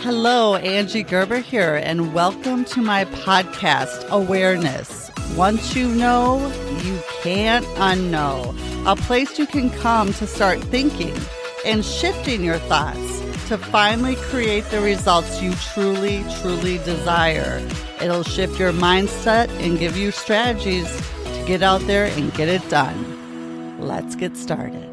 Hello, Angie Gerber here, and welcome to my podcast, Awareness. Once you know, you can't unknow. A place you can come to start thinking and shifting your thoughts to finally create the results you truly, truly desire. It'll shift your mindset and give you strategies to get out there and get it done. Let's get started.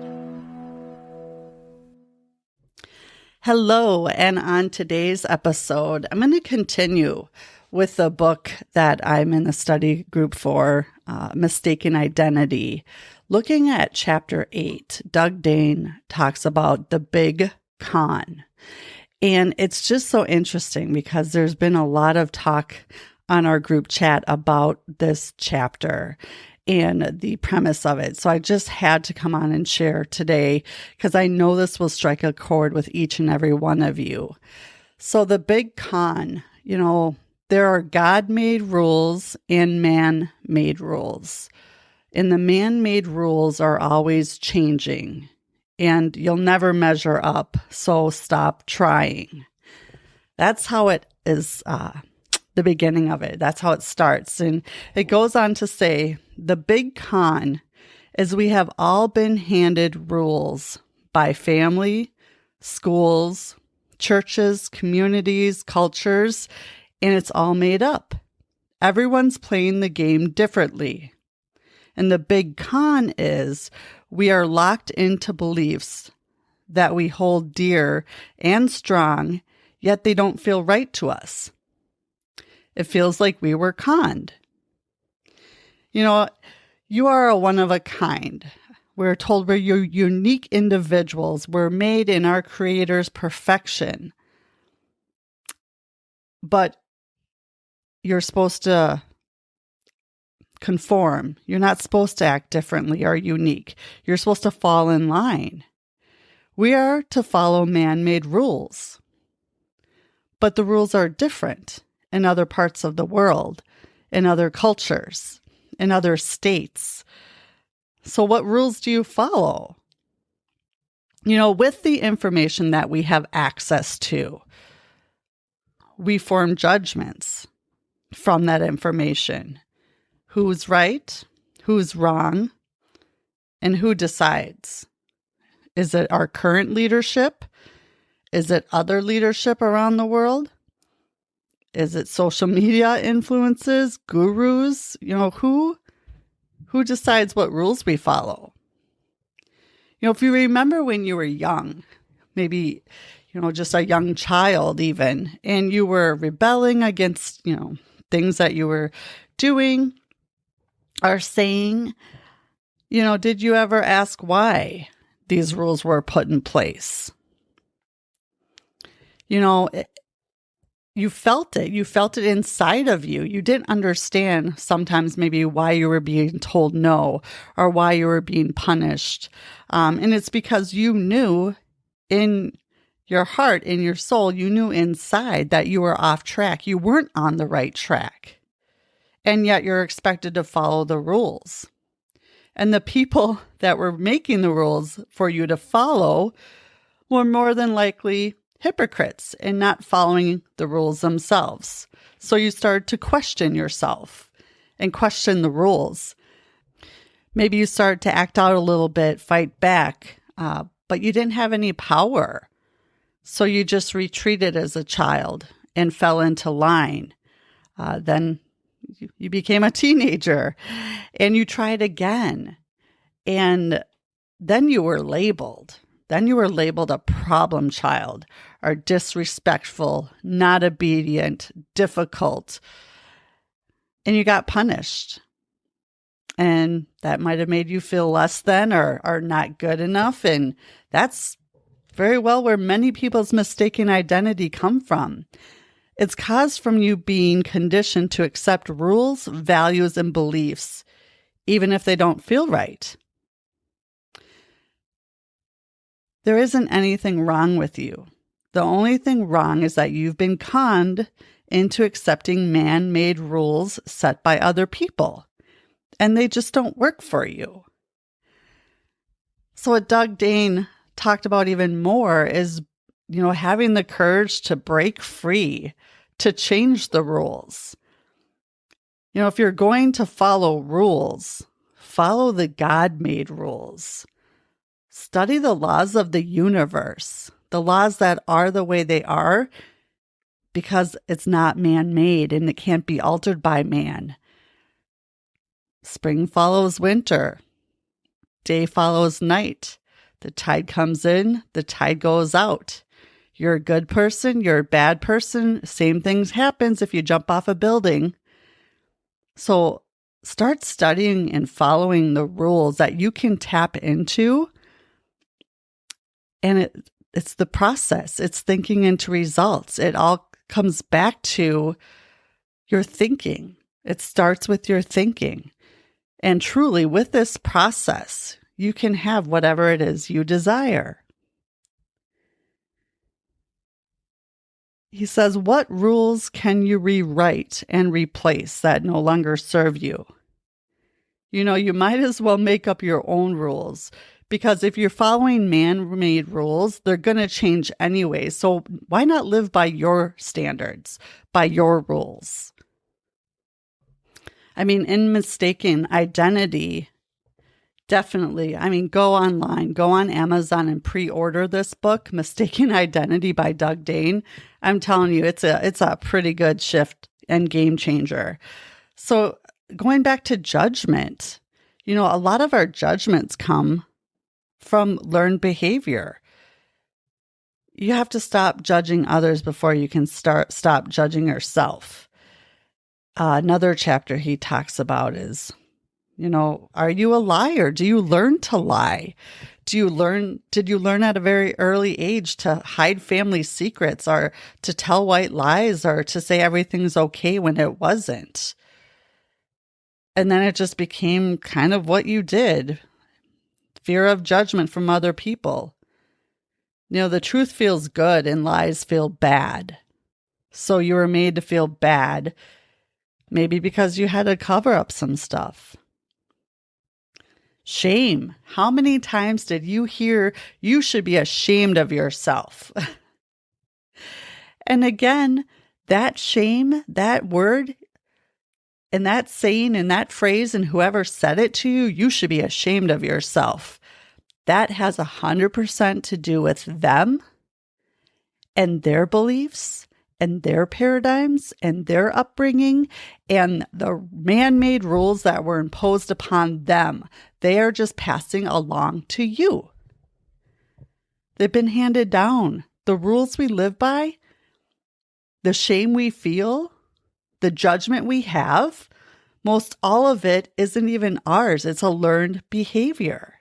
Hello, and on today's episode, I'm going to continue with the book that I'm in the study group for, Mistaken Identity. Looking at chapter 8, Doug Dane talks about the big con. And it's just so interesting because there's been a lot of talk on our group chat about this chapter and the premise of it. So I just had to come on and share today because I know this will strike a chord with each and every one of you. So the big con, there are God-made rules and man-made rules. And the man-made rules are always changing and you'll never measure up. So stop trying. That's how it is, the beginning of it. That's how it starts. And it goes on to say, the big con is we have all been handed rules by family, schools, churches, communities, cultures, and it's all made up. Everyone's playing the game differently. And the big con is we are locked into beliefs that we hold dear and strong, yet they don't feel right to us. It feels like we were conned. You are a one of a kind. We're told we're unique individuals. We're made in our Creator's perfection. But you're supposed to conform. You're not supposed to act differently or unique. You're supposed to fall in line. We are to follow man-made rules. But the rules are different in other parts of the world, in other cultures, in other states. So what rules do you follow? With the information that we have access to, we form judgments from that information. Who's right? Who's wrong? And who decides? Is it our current leadership? Is it other leadership around the world? Is it social media influences, gurus? Who decides what rules we follow? If you remember when you were young, maybe, just a young child even, and you were rebelling against, things that you were doing or saying, did you ever ask why these rules were put in place? You felt it. You felt it inside of you. You didn't understand sometimes maybe why you were being told no or why you were being punished. And it's because you knew in your heart, in your soul, you knew inside that you were off track. You weren't on the right track. And yet you're expected to follow the rules. And the people that were making the rules for you to follow were more than likely hypocrites and not following the rules themselves. So you started to question yourself and question the rules. Maybe you started to act out a little bit, fight back, but you didn't have any power. So you just retreated as a child and fell into line. Then you became a teenager and you tried again. And then you were labeled. Then you were labeled a problem child or disrespectful, not obedient, difficult, and you got punished. And that might have made you feel less than or not good enough. And that's very well where many people's mistaken identity come from. It's caused from you being conditioned to accept rules, values, and beliefs, even if they don't feel right. There isn't anything wrong with you. The only thing wrong is that you've been conned into accepting man-made rules set by other people, and they just don't work for you. So what Doug Dane talked about even more is having the courage to break free, to change the rules. If you're going to follow rules, follow the God-made rules. Study the laws of the universe, the laws that are the way they are, because it's not man-made and it can't be altered by man. Spring follows winter. Day follows night. The tide comes in, the tide goes out. You're a good person, you're a bad person. Same things happens if you jump off a building. So start studying and following the rules that you can tap into. And it's the process. It's thinking into results. It all comes back to your thinking. It starts with your thinking. And truly, with this process, you can have whatever it is you desire. He says, what rules can you rewrite and replace that no longer serve you? You might as well make up your own rules, because if you're following man-made rules, they're going to change anyway. So why not live by your standards, by your rules? In mistaken identity, definitely. Go online, go on Amazon and pre-order this book, Mistaken Identity by Doug Dane. I'm telling you, it's a pretty good shift and game changer. So going back to judgment, a lot of our judgments come from learned behavior. You have to stop judging others before you can stop judging yourself. Another chapter he talks about is, are you a liar? Do you learn to lie? Did you learn at a very early age to hide family secrets, or to tell white lies, or to say everything's okay when it wasn't? And then it just became kind of what you did. Fear of judgment from other people. The truth feels good and lies feel bad. So you were made to feel bad, maybe because you had to cover up some stuff. Shame. How many times did you hear you should be ashamed of yourself? And again, that shame, that word, and that saying and that phrase, and whoever said it to you, you should be ashamed of yourself. That has 100% to do with them and their beliefs and their paradigms and their upbringing and the man-made rules that were imposed upon them. They are just passing along to you. They've been handed down. The rules we live by, the shame we feel, the judgment we have, most all of it isn't even ours. It's a learned behavior.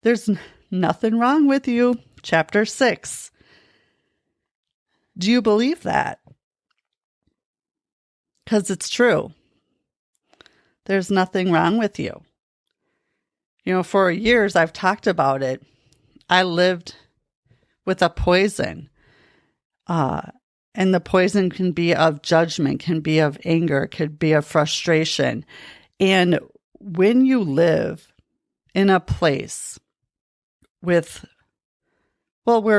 There's nothing wrong with you. Chapter 6. Do you believe that? Because it's true. There's nothing wrong with you. For years I've talked about it. I lived with a poison. And the poison can be of judgment, can be of anger, could be of frustration. And when you live in a place where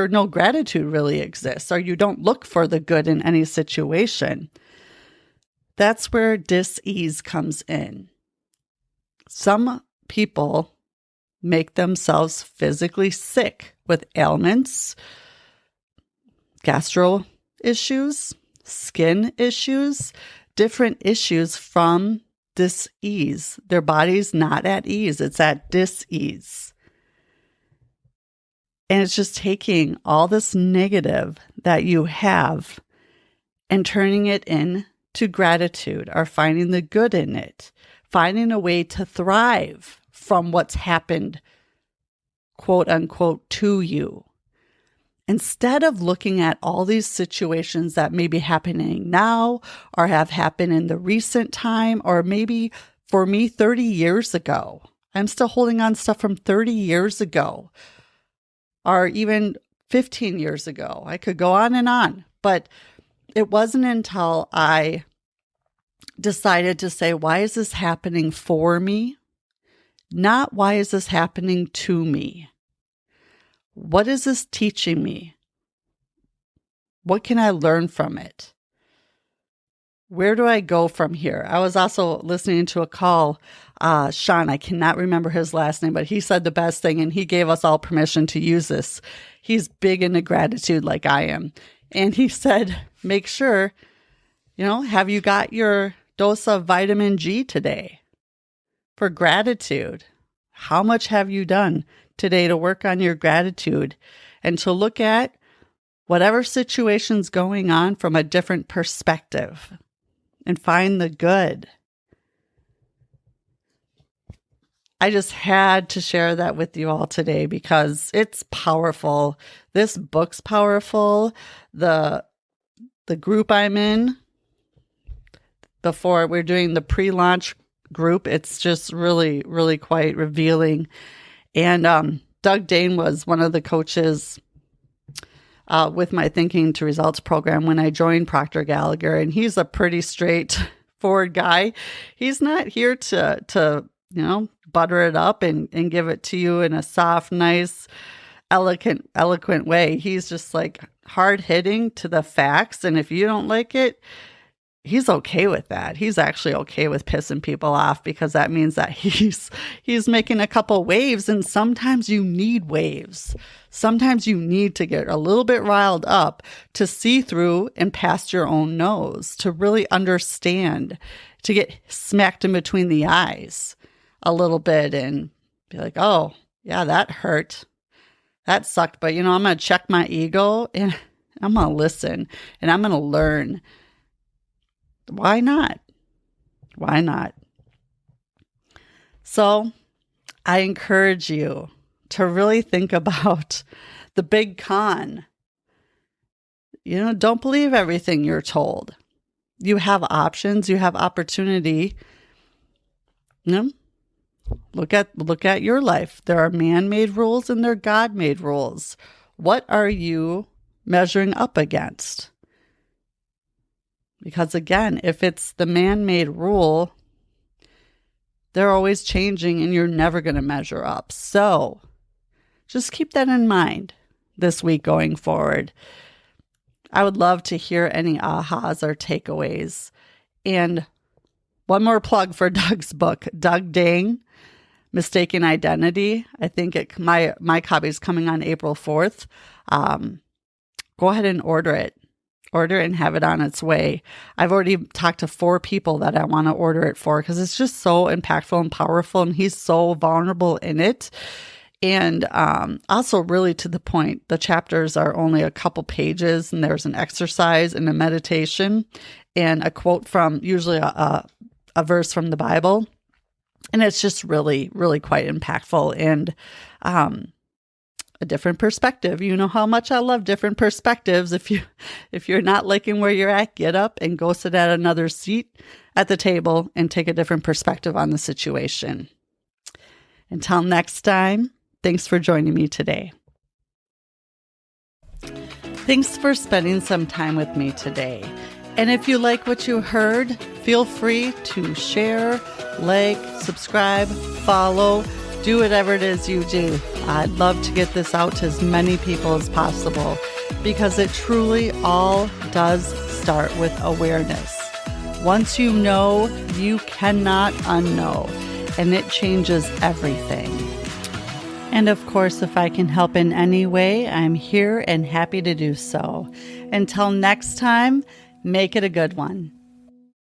no gratitude really exists, or you don't look for the good in any situation, that's where dis-ease comes in. Some people make themselves physically sick with ailments, gastro issues, skin issues, different issues from dis-ease. Their body's not at ease. It's at dis-ease. And it's just taking all this negative that you have and turning it into gratitude, or finding the good in it, finding a way to thrive from what's happened, quote unquote, to you. Instead of looking at all these situations that may be happening now or have happened in the recent time, or maybe for me 30 years ago, I'm still holding on stuff from 30 years ago, or even 15 years ago. I could go on, but it wasn't until I decided to say, why is this happening for me? Not why is this happening to me? What is this teaching me? What can I learn from it? Where do I go from here? I was also listening to a call. Sean, I cannot remember his last name, but he said the best thing, and he gave us all permission to use this. He's big into gratitude like I am. And he said, make sure, have you got your dose of vitamin G today? For gratitude. How much have you done today to work on your gratitude and to look at whatever situation's going on from a different perspective and find the good? I just had to share that with you all today because it's powerful. This book's powerful. The group I'm in, before we're doing the pre-launch group, it's just really, really quite revealing. And Doug Dane was one of the coaches with my Thinking to Results program when I joined Procter Gallagher, and he's a pretty straightforward guy. He's not here to butter it up and give it to you in a soft, nice, eloquent way. He's just like hard hitting to the facts, and if you don't like it, he's okay with that. He's actually okay with pissing people off because that means that he's making a couple waves, and sometimes you need waves. Sometimes you need to get a little bit riled up to see through and past your own nose, to really understand, to get smacked in between the eyes a little bit and be like, oh, yeah, that hurt. That sucked. But, I'm going to check my ego and I'm going to listen and I'm going to learn. Why not? Why not? So I encourage you to really think about the big con. Don't believe everything you're told. You have options. You have opportunity. Look at your life. There are man-made rules and there are God-made rules. What are you measuring up against? Because again, if it's the man-made rule, they're always changing and you're never going to measure up. So just keep that in mind this week going forward. I would love to hear any ahas or takeaways. And one more plug for Doug's book, Doug Dane, Mistaken Identity. I think my copy is coming on April 4th. Go ahead and order it. Order and have it on its way. I've already talked to 4 people that I want to order it for because it's just so impactful and powerful, and he's so vulnerable in it. And also really to the point, the chapters are only a couple pages, and there's an exercise and a meditation and a quote from usually a verse from the Bible. And it's just really, really quite impactful and a different perspective. You know how much I love different perspectives. If you're not liking where you're at, get up and go sit at another seat at the table and take a different perspective on the situation. Until next time, thanks for joining me today. Thanks for spending some time with me today. And if you like what you heard, feel free to share, like, subscribe, follow, do whatever it is you do. I'd love to get this out to as many people as possible because it truly all does start with awareness. Once you know, you cannot unknow, and it changes everything. And of course, if I can help in any way, I'm here and happy to do so. Until next time, make it a good one.